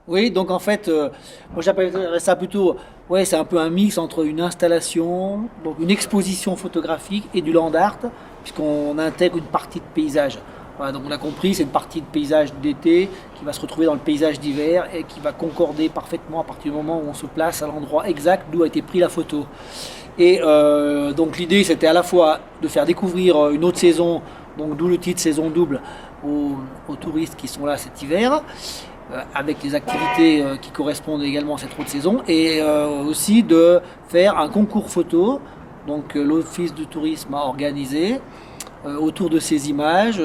Oui, donc en fait, moi j'appellerais ça plutôt, ouais, c'est un peu un mix entre une installation, donc une exposition photographique et du land art, puisqu'on intègre une partie de paysage. Voilà, donc on a compris, c'est une partie de paysage d'été qui va se retrouver dans le paysage d'hiver et qui va concorder parfaitement à partir du moment où on se place à l'endroit exact d'où a été prise la photo. Et donc l'idée c'était à la fois de faire découvrir une autre saison, donc d'où le titre saison double, aux touristes qui sont là cet hiver, avec les activités qui correspondent également à cette haute saison, et aussi de faire un concours photo, donc l'Office du tourisme a organisé autour de ces images,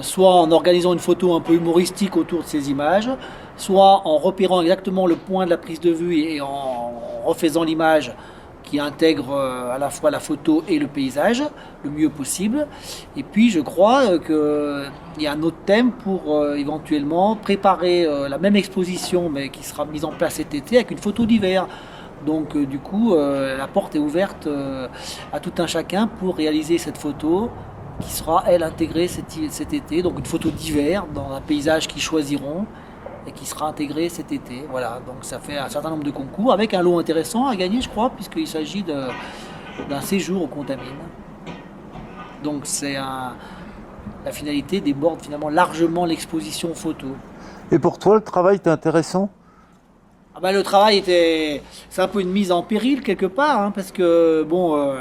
soit en organisant une photo un peu humoristique autour de ces images, soit en repérant exactement le point de la prise de vue et en refaisant l'image qui intègre à la fois la photo et le paysage le mieux possible. Et puis je crois qu'il y a un autre thème pour éventuellement préparer la même exposition mais qui sera mise en place cet été avec une photo d'hiver. Donc du coup la porte est ouverte à tout un chacun pour réaliser cette photo qui sera elle intégrée cet été. Donc une photo d'hiver dans un paysage qu'ils choisiront et qui sera intégré cet été. Voilà, donc ça fait un certain nombre de concours avec un lot intéressant à gagner, je crois, puisqu'il s'agit d'un séjour au Contamine. Donc la finalité déborde finalement largement l'exposition photo. Et pour toi, le travail était intéressant? Ah bah, le travail c'est un peu une mise en péril quelque part, hein, parce que bon,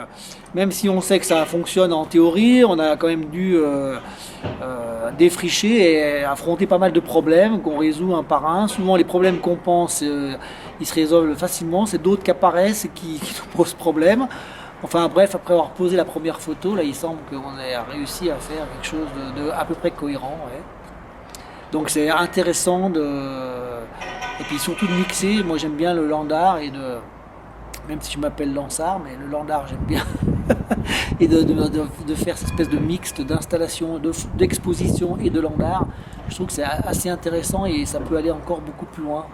même si on sait que ça fonctionne en théorie, on a quand même dû défricher et affronter pas mal de problèmes qu'on résout un par un. Souvent les problèmes qu'on pense, ils se résolvent facilement, c'est d'autres qui apparaissent et qui nous posent problème. Enfin bref, après avoir posé la première photo, là il semble qu'on ait réussi à faire quelque chose de à peu près cohérent. Ouais. Donc c'est intéressant et puis surtout de mixer. Moi j'aime bien le land art même si je m'appelle Lansard, mais le land art j'aime bien. Et de faire cette espèce de mixte d'installation, d'exposition et de land art. Je trouve que c'est assez intéressant et ça peut aller encore beaucoup plus loin.